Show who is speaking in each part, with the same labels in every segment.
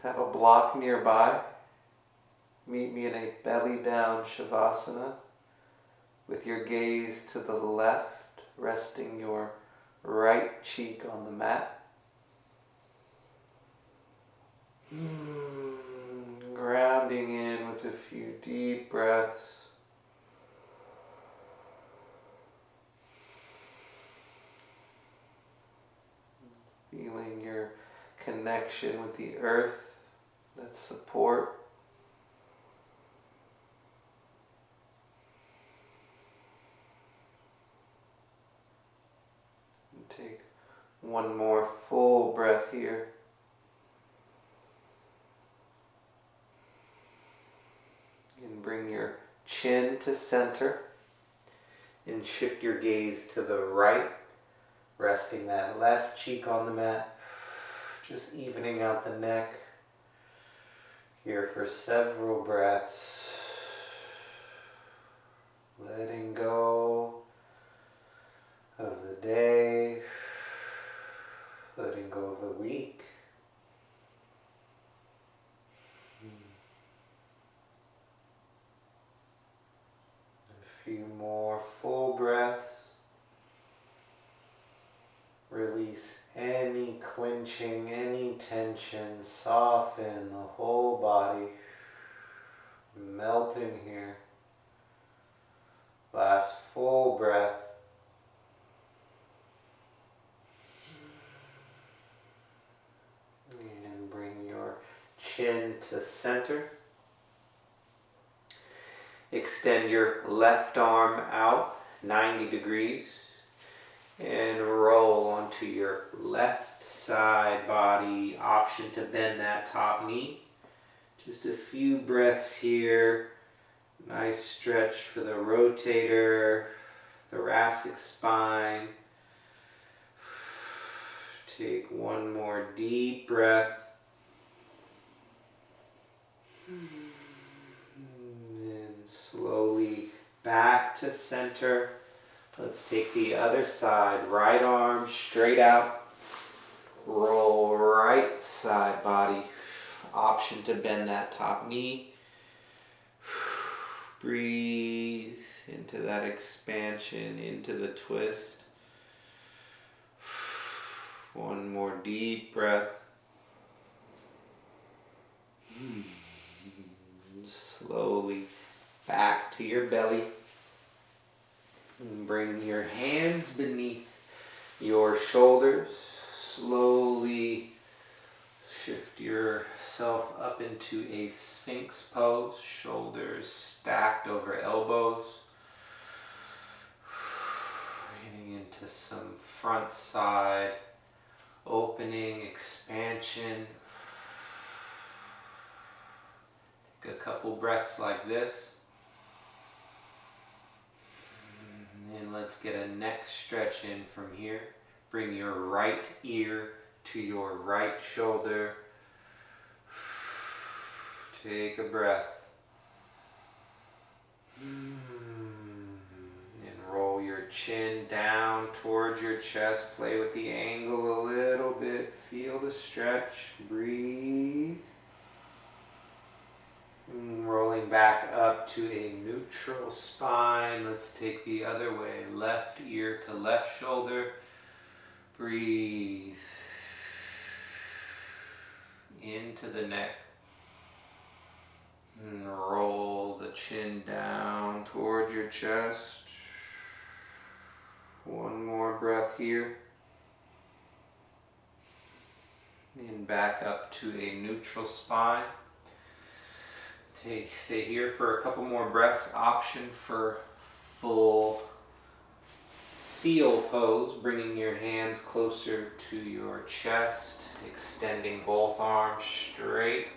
Speaker 1: have a block nearby. Meet me in a belly down Shavasana with your gaze to the left, resting your right cheek on the mat. Grounding in with a few deep breaths. Feeling your connection with the earth, that support. And take one more full breath here. And bring your chin to center and shift your gaze to the right, resting that left cheek on the mat, just evening out the neck. Here for several breaths, letting go of the day, letting go of the week. A few more full breaths. Release any clenching, any tension, soften the whole body, melting here. Last full breath. And bring your chin to center. Extend your left arm out 90 degrees. And roll onto your left side body. Option to bend that top knee. Just a few breaths here. Nice stretch for the rotator, thoracic spine. Take one more deep breath. And slowly back to center. Let's take the other side. Right arm straight out. Roll right side body. Option to bend that top knee. Breathe into that expansion, into the twist. One more deep breath. Slowly back to your belly. And bring your hands beneath your shoulders. Slowly shift yourself up into a Sphinx pose. Shoulders stacked over elbows. Getting into some front side opening, expansion. Take a couple breaths like this. And let's get a neck stretch in from here. Bring your right ear to your right shoulder. Take a breath. And roll your chin down towards your chest. Play with the angle a little bit. Feel the stretch. Breathe. Rolling back up to a neutral spine. Let's take the other way. Left ear to left shoulder. Breathe. Into the neck. And roll the chin down towards your chest. One more breath here. And back up to a neutral spine. Stay here for a couple more breaths. Option for full seal pose, bringing your hands closer to your chest, extending both arms straight.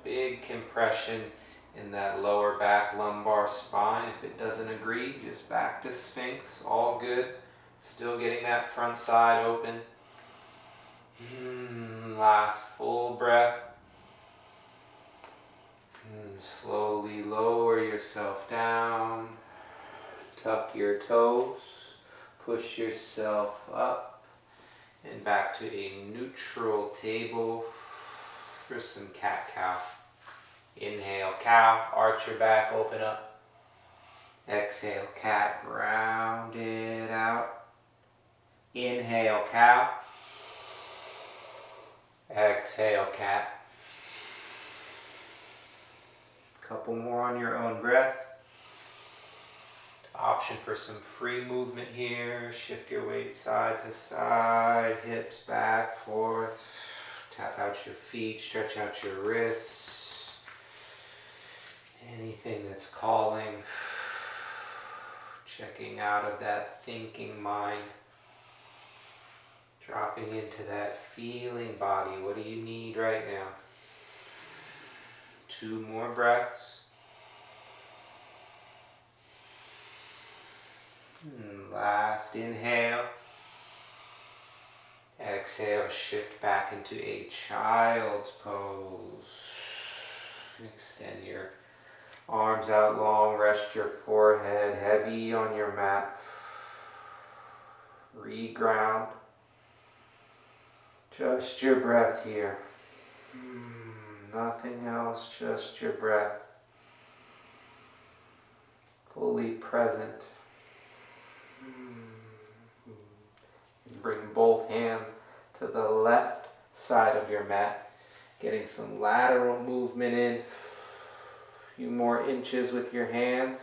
Speaker 1: Big compression in that lower back lumbar spine. If it doesn't agree, just back to Sphinx. All good. Still getting that front side open. Last full breath. And slowly lower yourself down. Tuck your toes. Push yourself up and back to a neutral table. for some cat-cow. Inhale, cow, arch your back, open up. Exhale, cat, round it out. Inhale, cow. Exhale, cat. Couple more on your own breath. Option for some free movement here. Shift your weight side to side, hips back, forth. Tap out your feet, stretch out your wrists. Anything that's calling. Checking out of that thinking mind. Dropping into that feeling body. What do you need right now? 2 more breaths. And last inhale. Exhale, shift back into a child's pose. Extend your arms out long, rest your forehead heavy on your mat. Reground. Just your breath here. Nothing else, just your breath. Fully present. Bring both hands to the left side of your mat. Getting some lateral movement in. A few more inches with your hands.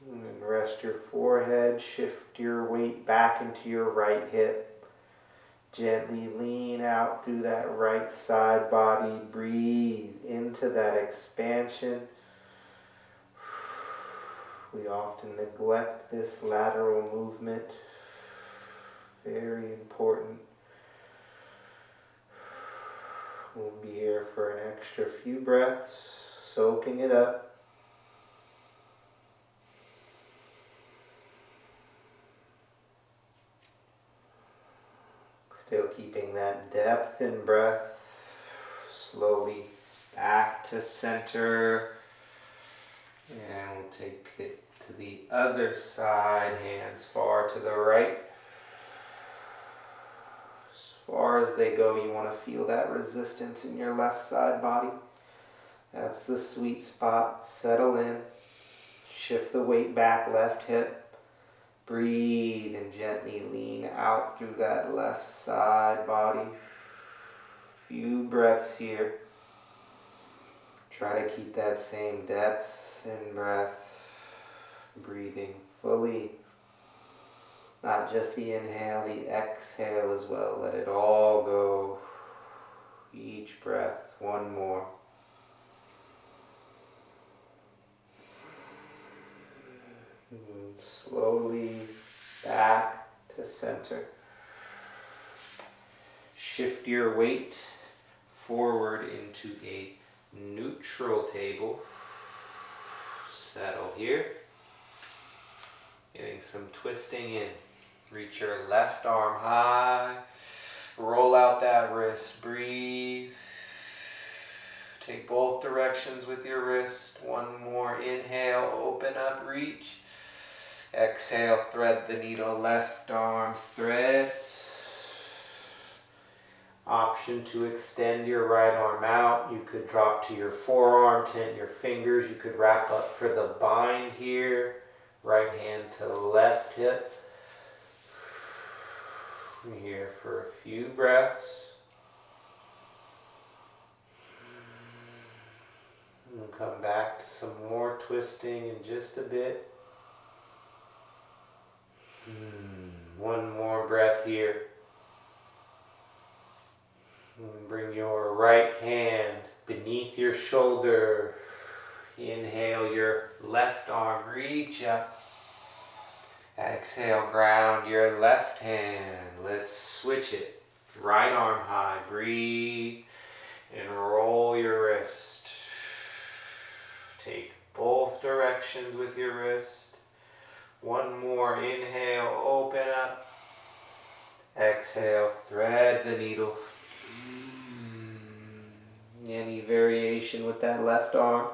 Speaker 1: And rest your forehead. Shift your weight back into your right hip. Gently lean out through that right side body. Breathe into that expansion. We often neglect this lateral movement. Very important. We'll be here for an extra few breaths, soaking it up. Still keeping that depth in breath. Slowly back to center. And we'll take it to the other side, hands far to the right. As far as they go, you want to feel that resistance in your left side body. That's the sweet spot. Settle in. Shift the weight back, left hip. Breathe and gently lean out through that left side body. Few breaths here. Try to keep that same depth in breath, breathing fully, not just the inhale, the exhale as well. Let it all go. Each breath, one more. And slowly back to center. Shift your weight forward into a neutral table. Settle here. Getting some twisting in. Reach your left arm high. Roll out that wrist. Breathe. Take both directions with your wrist. One more. Inhale. Open up. Reach. Exhale. Thread the needle. Left arm threads. Option to extend your right arm out. You could drop to your forearm, tent your fingers. You could wrap up for the bind here. Right hand to left hip. We're here for a few breaths. And we'll come back to some more twisting in just a bit. One more breath here. And bring your right hand beneath your shoulder. Inhale your left arm, reach up. Exhale, ground your left hand. Let's switch it. Right arm high, breathe and roll your wrist. Take both directions with your wrist. One more, inhale, open up. Exhale, thread the needle. Any variation with that left arm.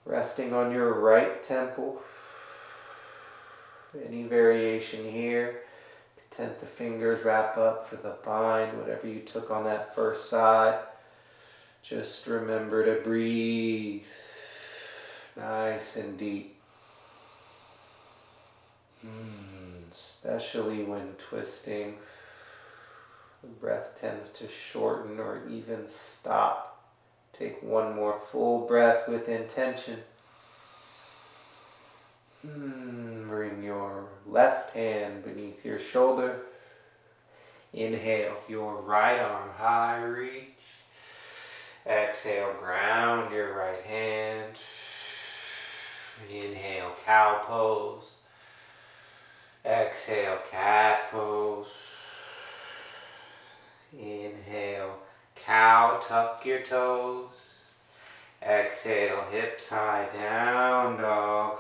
Speaker 1: Resting on your right temple. Any variation here. 10th of fingers wrap up for the bind, whatever you took on that first side. Just remember to breathe nice and deep. Especially when twisting, the breath tends to shorten or even stop. Take one more full breath with intention. Bring your left hand beneath your shoulder. Inhale your right arm high, reach. Exhale, ground your right hand. Inhale, cow pose. Exhale, cat pose. Inhale, cow, tuck your toes. Exhale, hips high, down dog.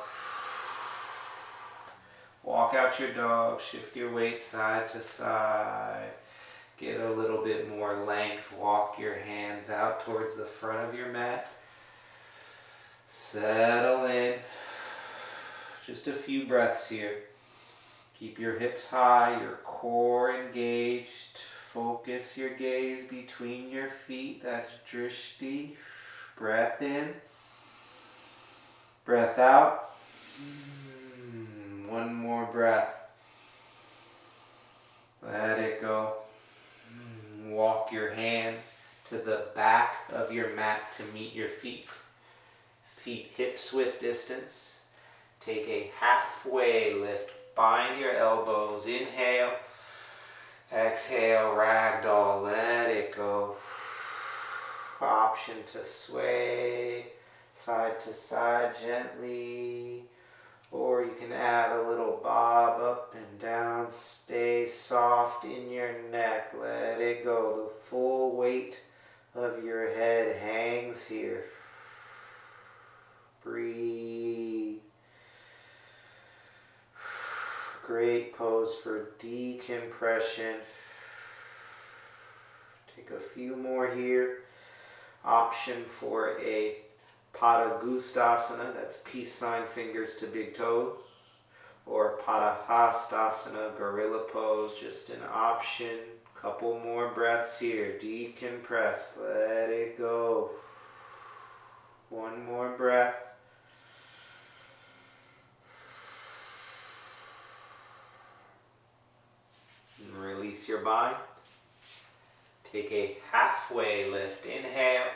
Speaker 1: Walk out your dog, shift your weight side to side. Get a little bit more length, walk your hands out towards the front of your mat. Settle in. Just a few breaths here. Keep your hips high, your core engaged. Focus your gaze between your feet, that's drishti. Breath in. Breath out. One more breath. Let it go. Walk your hands to the back of your mat to meet your feet. Feet hips width distance. Take a halfway lift. Bind your elbows. Inhale. Exhale, ragdoll. Let it go. Option to sway side to side gently. Or you can add a little bob up and down. Stay soft in your neck. Let it go. The full weight of your head hangs here. Breathe. Great pose for decompression. Take a few more here. Option for a Padagustasana, that's peace sign, fingers to big toes. Or Padahastasana, gorilla pose, just an option. Couple more breaths here. Decompress, let it go. One more breath. And release your bind. Take a halfway lift. Inhale.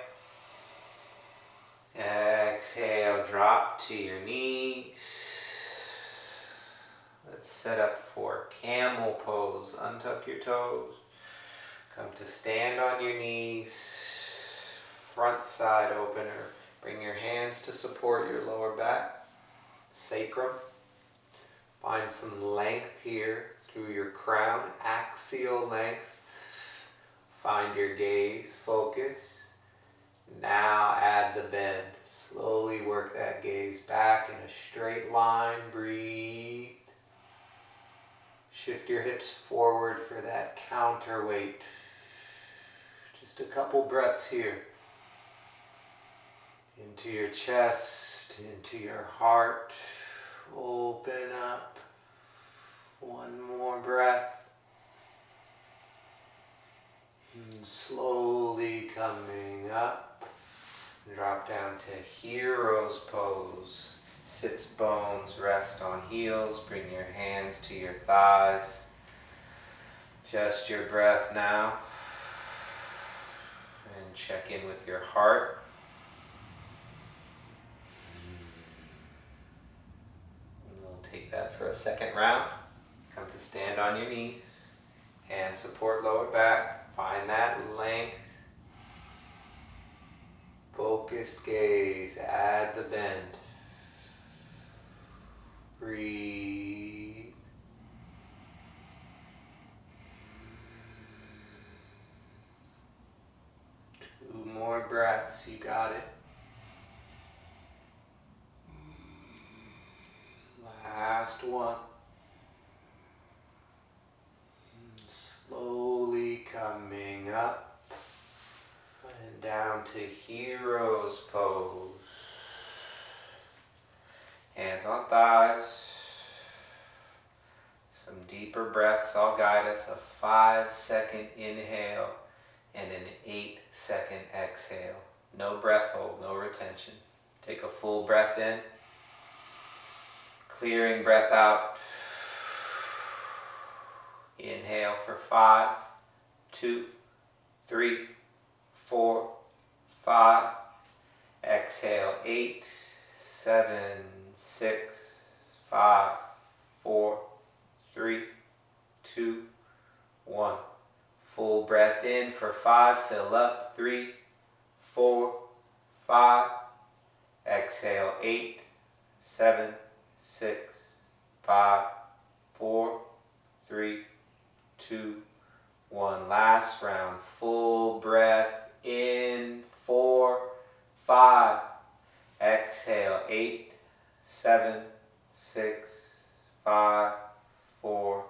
Speaker 1: Exhale, drop to your knees. Let's set up for camel pose. Untuck your toes. Come to stand on your knees. Front side opener. Bring your hands to support your lower back. Sacrum. Find some length here through your crown. Axial length. Find your gaze. Focus. Now add the bend. Slowly work that gaze back in a straight line. Breathe. Shift your hips forward for that counterweight. Just a couple breaths here. Into your chest, into your heart. Open up. One more breath. And slowly coming up. Drop down to hero's pose. Sits bones, rest on heels. Bring your hands to your thighs. Just your breath now. And check in with your heart. And we'll take that for a second round. Come to stand on your knees. Hands support lower back. Find that length. Focused gaze, add the bend. Breathe. Two more breaths, you got it. Last one. Slowly coming up. And down to hero's pose. Hands on thighs. Some deeper breaths. I'll guide us. A 5-second inhale and an 8-second exhale. No breath hold, no retention. Take a full breath in. Clearing breath out. Inhale for 5, 2, 3, 4, 5. Exhale 8, 7, 6, 5, 4, 3, 2, 1. Full breath in for 5. Fill up. 3, 4, 5. Exhale 8, 7, 6, 5, 4, 3, 2, 1. Last round. Full breath in. 4, 5. Exhale 8, 7, 6, 5, 4,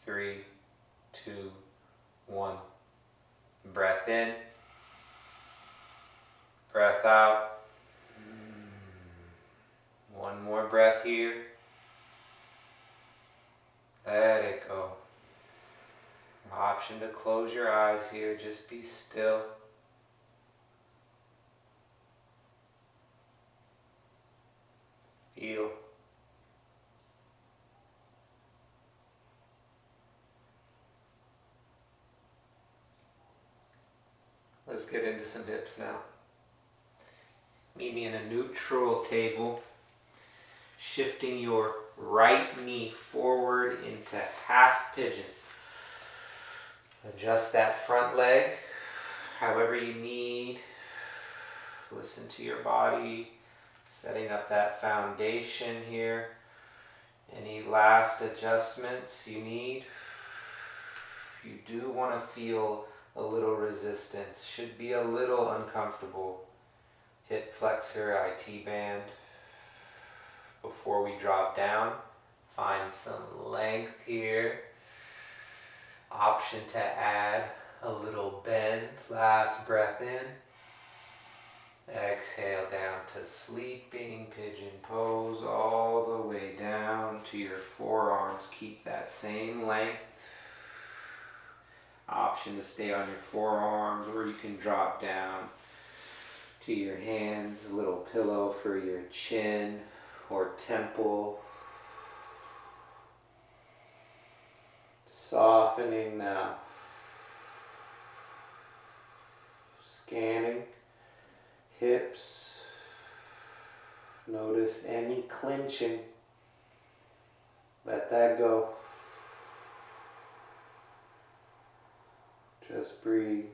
Speaker 1: 3, 2, 1. Breath in. Breath out. One more breath here. Let it go. Option to close your eyes here. Just be still. Feel. Let's get into some hips now. Meet me in a neutral table, shifting your right knee forward into half pigeon. Adjust that front leg however you need. Listen to your body, setting up that foundation here. Any last adjustments you need? You do want to feel a little resistance, should be a little uncomfortable. Hip flexor, IT band. Before we drop down, find some length here. Option to add a little bend. Last breath in. Exhale down to sleeping pigeon pose all the way down to your forearms. Keep that same length. Option to stay on your forearms, or you can drop down to your hands, a little pillow for your chin or temple. Softening now. Scanning hips. Notice any clenching. Let that go. Just breathe.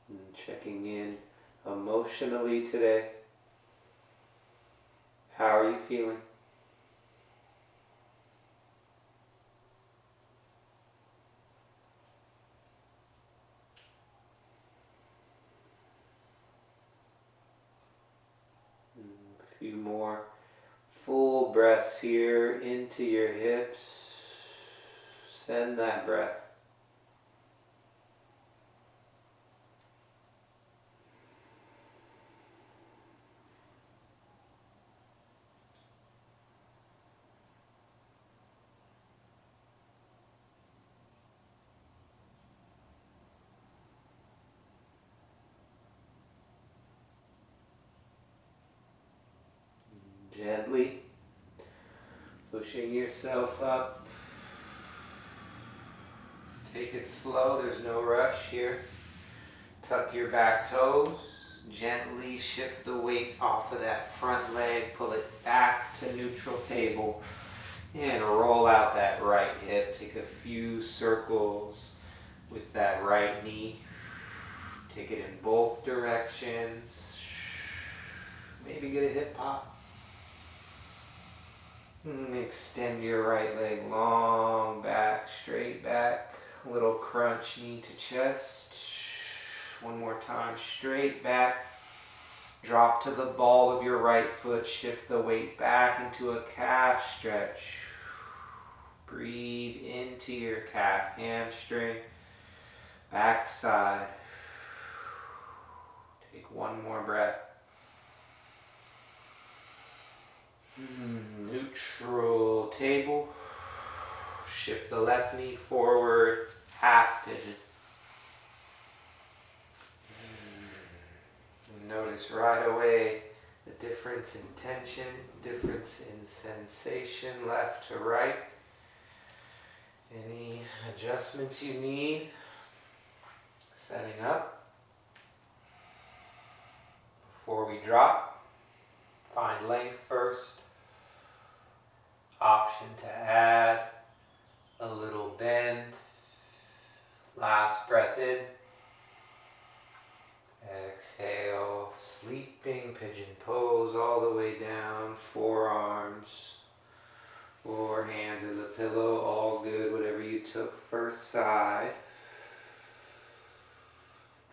Speaker 1: And checking in emotionally today. How are you feeling? A few more full breaths here into your hips. Send that breath. Gently pushing yourself up. Take it slow, there's no rush here. Tuck your back toes. Gently shift the weight off of that front leg. Pull it back to neutral table. And roll out that right hip. Take a few circles with that right knee. Take it in both directions. Maybe get a hip hop. Extend your right leg long back, straight back. A little crunch knee to chest. One more time, straight back. Drop to the ball of your right foot. Shift the weight back into a calf stretch. Breathe. into your calf, hamstring, backside. Take one more breath. Neutral table. Shift the left knee forward, half pigeon. Notice right away the difference in tension, difference in sensation, left to right. Any adjustments you need? Setting up. Before we drop, find length first. Option to add a little bend. Last breath in. Exhale, sleeping pigeon pose all the way down, forearms or hands as a pillow, all good, whatever you took first side.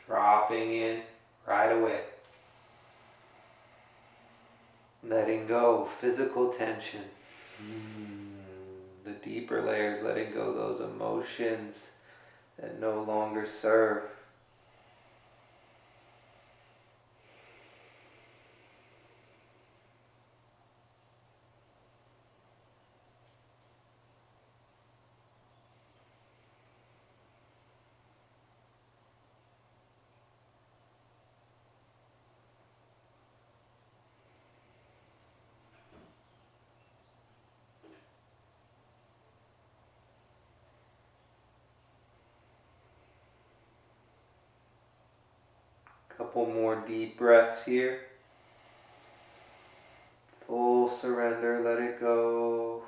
Speaker 1: Dropping in right away. Letting go, physical tension. The deeper layers, letting go those emotions that no longer serve. Couple more deep breaths here. Full surrender, let it go.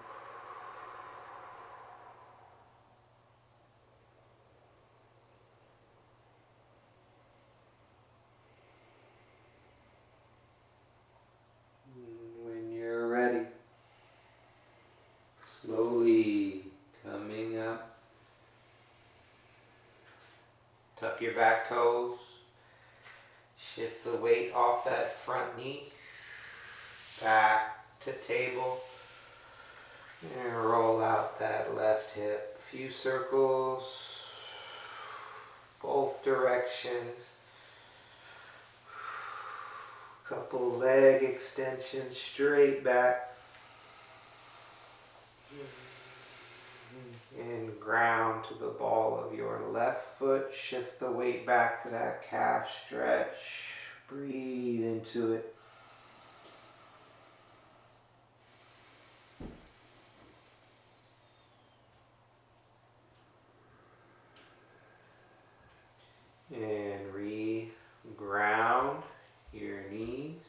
Speaker 1: When you're ready, slowly coming up. Tuck your back toes. Shift the weight off that front knee, back to table, and roll out that left hip. A few circles, both directions. Couple leg extensions straight back. And ground to the ball of your left foot. Shift the weight back for that calf stretch. Breathe into it. And re-ground your knees.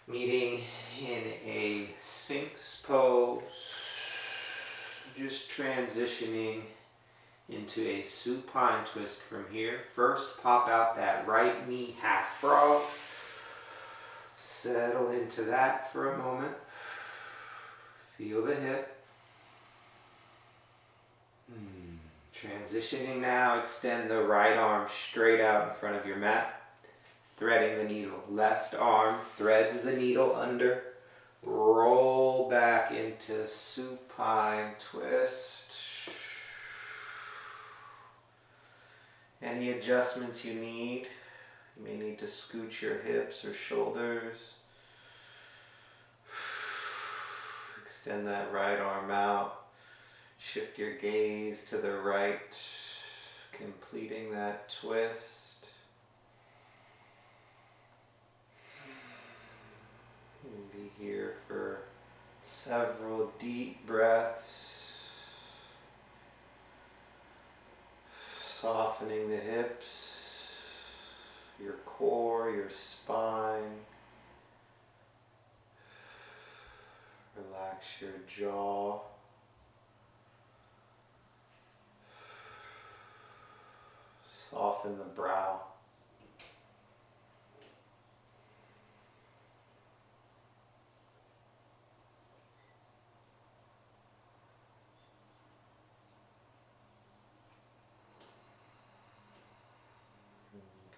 Speaker 1: Meeting in a Sphinx pose. Just transitioning into a supine twist from here. First, pop out that right knee half frog. Settle into that for a moment. Feel the hip. Transitioning now, extend the right arm straight out in front of your mat. Threading the needle. Left arm threads the needle under. Roll back into supine twist. Any adjustments you need? You may need to scoot your hips or shoulders. Extend that right arm out. Shift your gaze to the right, completing that twist. And be here for several deep breaths. Softening the hips, your core, your spine. Relax your jaw. Soften the brow.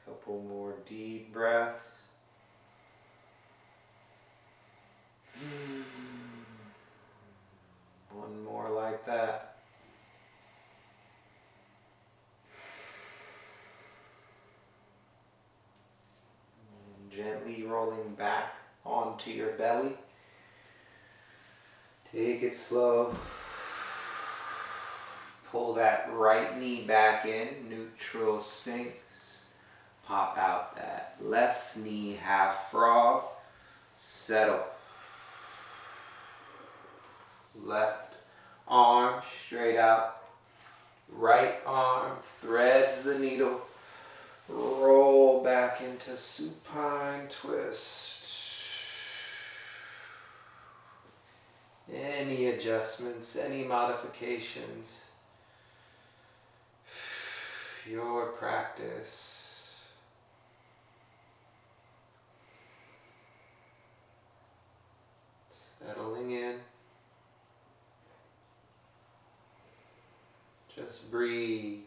Speaker 1: Couple more deep breaths. One more like like that. And gently rolling back onto your belly. Take it slow. Pull that right knee back in, neutral sphinx. Pop out that left knee, half frog. Settle. Left arm straight out. Right arm threads the needle. Roll back into supine twist. Any adjustments, any modifications, your practice. Settling in. Just breathe.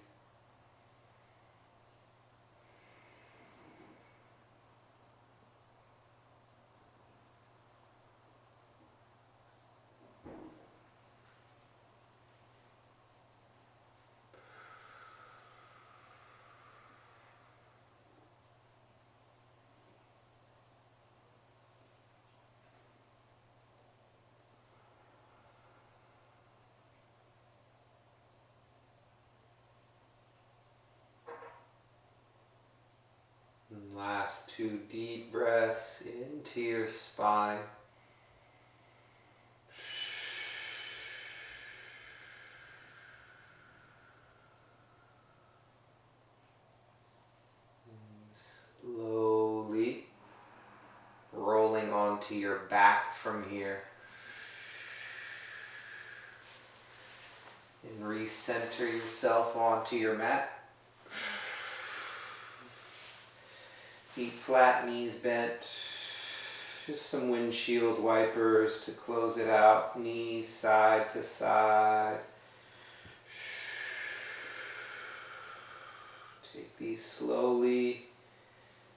Speaker 1: And last 2 deep breaths into your spine. And slowly rolling onto your back from here. And recenter yourself onto your mat. Feet flat, knees bent. Just some windshield wipers to close it out. Knees side to side. Take these slowly,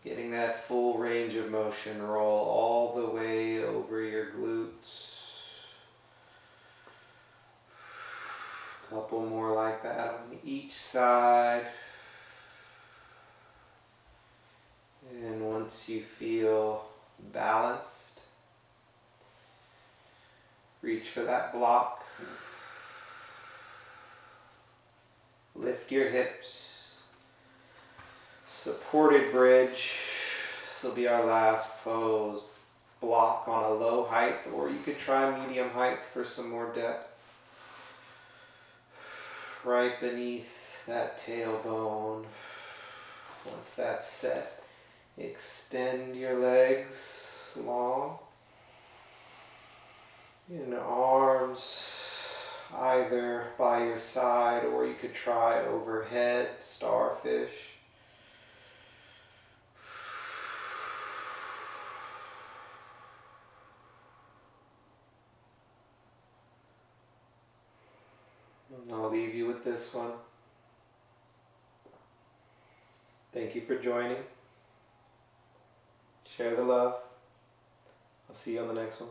Speaker 1: getting that full range of motion. Roll all the way over your glutes. Couple more like that on each side. And once you feel balanced, reach for that block. Lift your hips. Supported bridge. This will be our last pose. Block on a low height, or you could try medium height for some more depth. Right beneath that tailbone. Once that's set, extend your legs long. And arms either by your side, or you could try overhead, starfish. And I'll leave you with this one. Thank you for joining. Share the love. I'll see you on the next one.